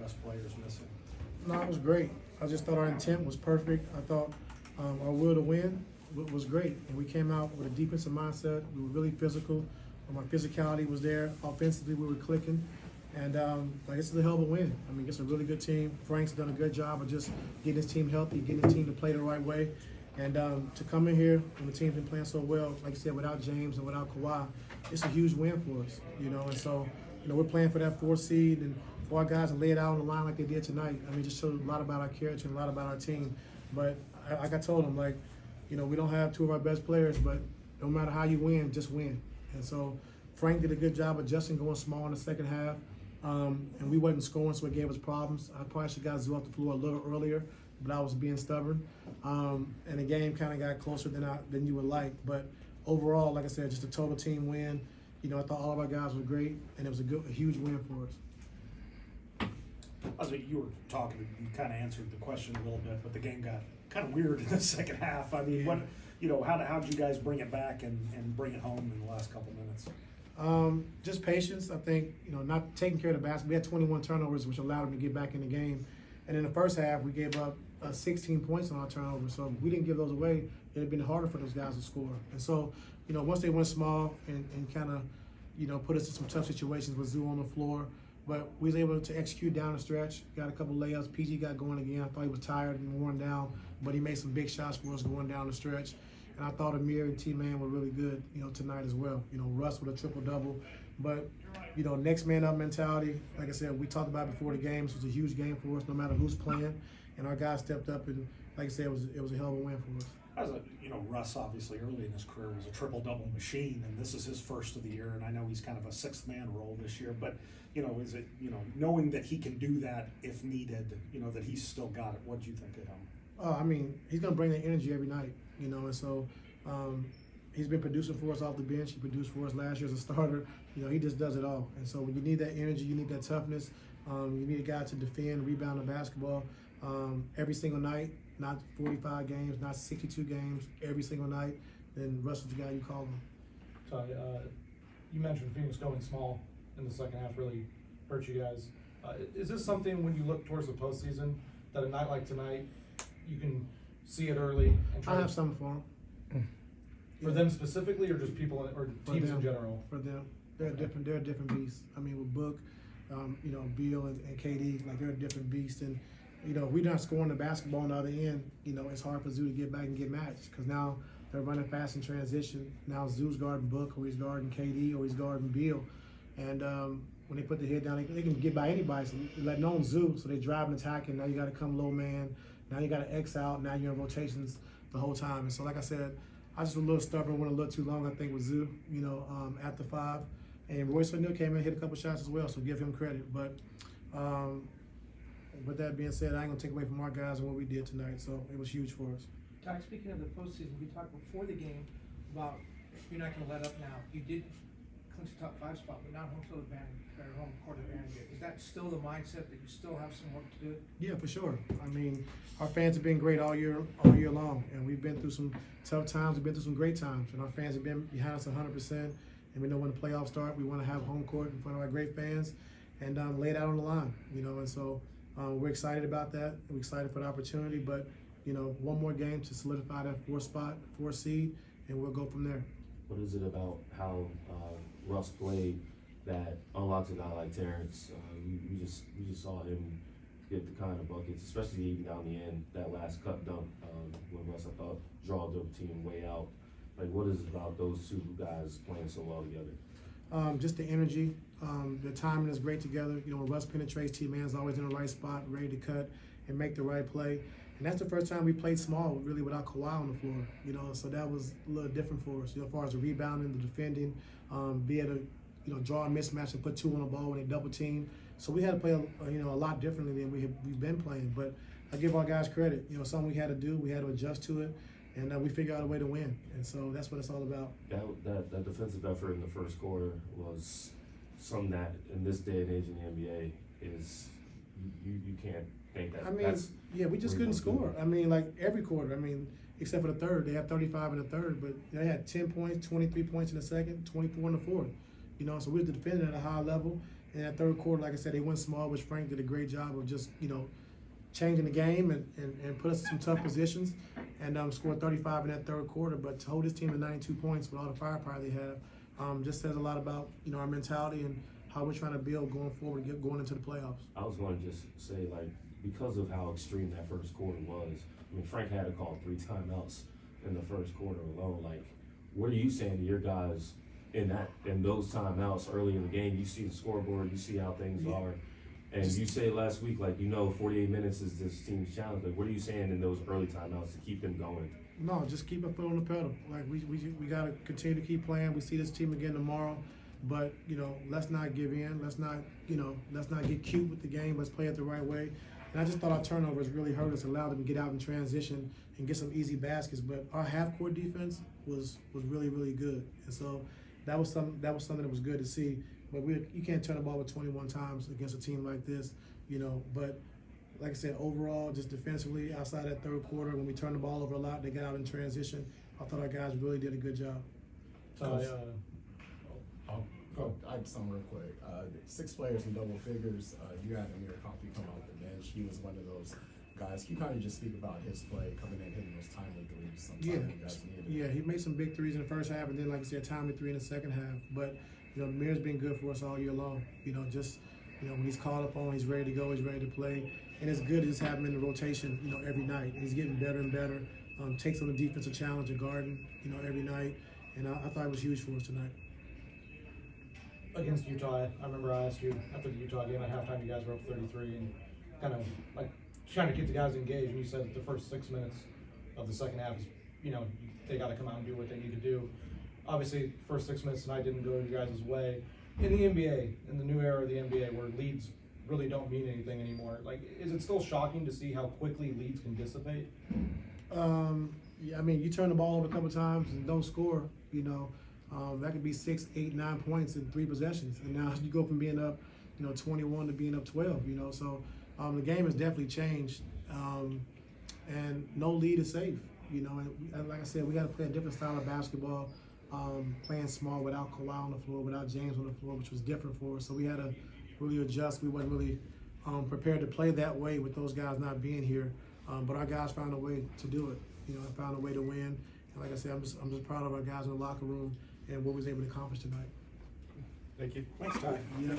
best players missing? No, it was great. I just thought our intent was perfect. I thought our will to win was great. And we came out with a defensive mindset. We were really physical. Our physicality was there. Offensively, we were clicking. And like, this is a hell of a win. I mean, it's a really good team. Frank's done a good job of just getting his team healthy, getting his team to play the right way. And to come in here when the team's been playing so well, like I said, without James and without Kawhi, it's a huge win for us, you know. And so, you know, we're playing for that 4th seed, and for our guys to lay it out on the line like they did tonight, I mean, it just showed a lot about our character and a lot about our team. But like I told them, like, you know, we don't have 2 of our best players, but no matter how you win, just win. And so Frank did a good job adjusting, going small in the second half. And we wasn't scoring, so it gave us problems. I probably should have got Zoo off the floor a little earlier, but I was being stubborn. And the game kind of got closer than you would like. But overall, like I said, just a total team win. You know, I thought all of our guys were great, and it was a huge win for us. As you were talking, you kind of answered the question a little bit, but the game got kind of weird in the second half. I mean, how did you guys bring it back and bring it home in the last couple minutes? Just patience. I think, you know, not taking care of the basket. We had 21 turnovers, which allowed them to get back in the game. And in the first half, we gave up 16 points on our turnovers. So if we didn't give those away, it would have been harder for those guys to score. And so, you know, once they went small and kind of, you know, put us in some tough situations with Zoo on the floor, but we was able to execute down the stretch. Got a couple layups. PG got going again. I thought he was tired and worn down, but he made some big shots for us going down the stretch. And I thought Amir and T-Man were really good, you know, tonight as well. You know, Russ with a triple-double. But, you know, next man up mentality, like I said, we talked about before the game. This was a huge game for us, no matter who's playing. And our guys stepped up, and like I said, it was a hell of a win for us. Russ obviously early in his career was a triple-double machine, and this is his first of the year. And I know he's kind of a 6th-man role this year, but, you know, is it, you know, knowing that he can do that if needed, you know, that he's still got it, what do you think of him? I mean, he's going to bring that energy every night, you know, and so he's been producing for us off the bench. He produced for us last year as a starter. You know, he just does it all. And so when you need that energy, you need that toughness, you need a guy to defend, rebound the basketball every single night, not 45 games, not 62 games, every single night, then Russ is the guy you call him. Ty, you mentioned Phoenix going small in the second half really hurt you guys. Is this something when you look towards the postseason that a night like tonight, you can see it early? And I have something for them. For them specifically, or just people, or teams in general? For them, they're different. They're a different beast. I mean, with Book, you know, Beal and KD, like they're a different beast. And you know, if we're not scoring the basketball on the other end, you know, it's hard for Zoo to get back and get matched because now they're running fast in transition. Now Zoo's guarding Book, or he's guarding KD, or he's guarding Beal, and when they put the head down, they can get by anybody. So let known Zoo, so they drive and attack, and now you got to come low man. Now you got to X out. Now you're in rotations the whole time. And so, like I said, I was just a little stubborn, went a little too long, I think, with Zoo, you know, at the 5. And Royce O'Neal came in and hit a couple shots as well, so give him credit. But with that being said, I ain't going to take away from our guys and what we did tonight, so it was huge for us. Ty, speaking of the postseason, we talked before the game about you're not going to let up now. You did clinch the top 5 spot, but not home field advantage or home court advantage. Is that still the mindset that you still have some work to do? Yeah, for sure. I mean, our fans have been great all year long, and we've been through some tough times. We've been through some great times, and our fans have been behind us 100%. And we know when the playoffs start, we want to have home court in front of our great fans and lay it out on the line, you know. And so we're excited about that. We're excited for the opportunity, but you know, one more game to solidify that 4 seed, and we'll go from there. What is it about how Russ played that unlocks a guy like Terrence? You just saw him get the kind of buckets, especially even down the end, that last cut dunk when Russ, I thought, drawed the team way out. Like, what is it about those 2 guys playing so well together? Just the energy. The timing is great together. You know, when Russ penetrates, T-Man's always in the right spot, ready to cut and make the right play. And that's the first time we played small, really, without Kawhi on the floor. You know, so that was a little different for us. You know, as far as the rebounding, the defending, be able to, you know, draw a mismatch and put 2 on the ball when they double team. So we had to play, you know, a lot differently than we've been playing. But I give our guys credit. You know, something we had to do. We had to adjust to it, and we figured out a way to win. And so that's what it's all about. That defensive effort in the first quarter was something that, in this day and age in the NBA, is you can't think that. I mean, yeah, we just couldn't score. I mean, like every quarter. I mean, except for the third. They had 35 in the third, but they had 10 points, 23 points in the second, 24 in the fourth. You know, so we were defending at a high level, in that third quarter, like I said, they went small, which Frank did a great job of just, changing the game and put us in some tough positions and scored 35 in that third quarter. But to hold this team to 92 points with all the firepower they have just says a lot about, our mentality and how we're trying to build going forward, going into the playoffs. I was going to just say, like, because of how extreme that first quarter was, I mean, Frank had to call 3 timeouts in the first quarter alone. Like, what are you saying to your guys in those timeouts early in the game? You see the scoreboard, you see how things are. And you say last week, 48 minutes is this team's challenge. Like, what are you saying in those early timeouts to keep them going? No, just keep our foot on the pedal. Like we got to continue to keep playing. We see this team again tomorrow, but let's not give in. Let's not get cute with the game. Let's play it the right way. And I just thought our turnovers really hurt us, allowed them to get out in transition and get some easy baskets. But our half-court defense was really, really good, and so that was something that was good to see. But you can't turn the ball over 21 times against a team like this, But like I said, overall, just defensively, outside that third quarter, when we turned the ball over a lot, they got out in transition. I thought our guys really did a good job. I had some real quick. 6 players in double figures. You had Amir Coffey come off the bench. He was one of those guys. Can you kind of just speak about his play, coming in, hitting those timely threes sometimes you guys needed? Yeah, he made some big threes in the first half, and then, like I said, timely 3 in the second half. But Amir's been good for us all year long. When he's called upon, he's ready to go, he's ready to play, and it's good to just have him in the rotation, every night. He's getting better and better. Takes on the defensive challenge of guarding, every night, and I thought it was huge for us tonight. Against Utah, I remember I asked you after the Utah game at halftime, you guys were up 33 and kind of trying to get the guys engaged, and you said the first 6 minutes of the second half is, they got to come out and do what they need to do. Obviously, first 6 minutes tonight didn't go your guys' way. In the NBA, in the new era of the NBA, where leads really don't mean anything anymore, is it still shocking to see how quickly leads can dissipate? Yeah, I mean, you turn the ball over a couple times and don't score, that could be 6, 8, 9 points in 3 possessions. And now you go from being up, 21 to being up 12, So the game has definitely changed. And no lead is safe, And like I said, we got to play a different style of basketball, playing small without Kawhi on the floor, without James on the floor, which was different for us. So we had to really adjust. We wasn't really prepared to play that way with those guys not being here. But our guys found a way to do it. Found a way to win. And like I said, I'm just proud of our guys in the locker room and what we was able to accomplish tonight. Thank you. Thanks, Ty. Yeah.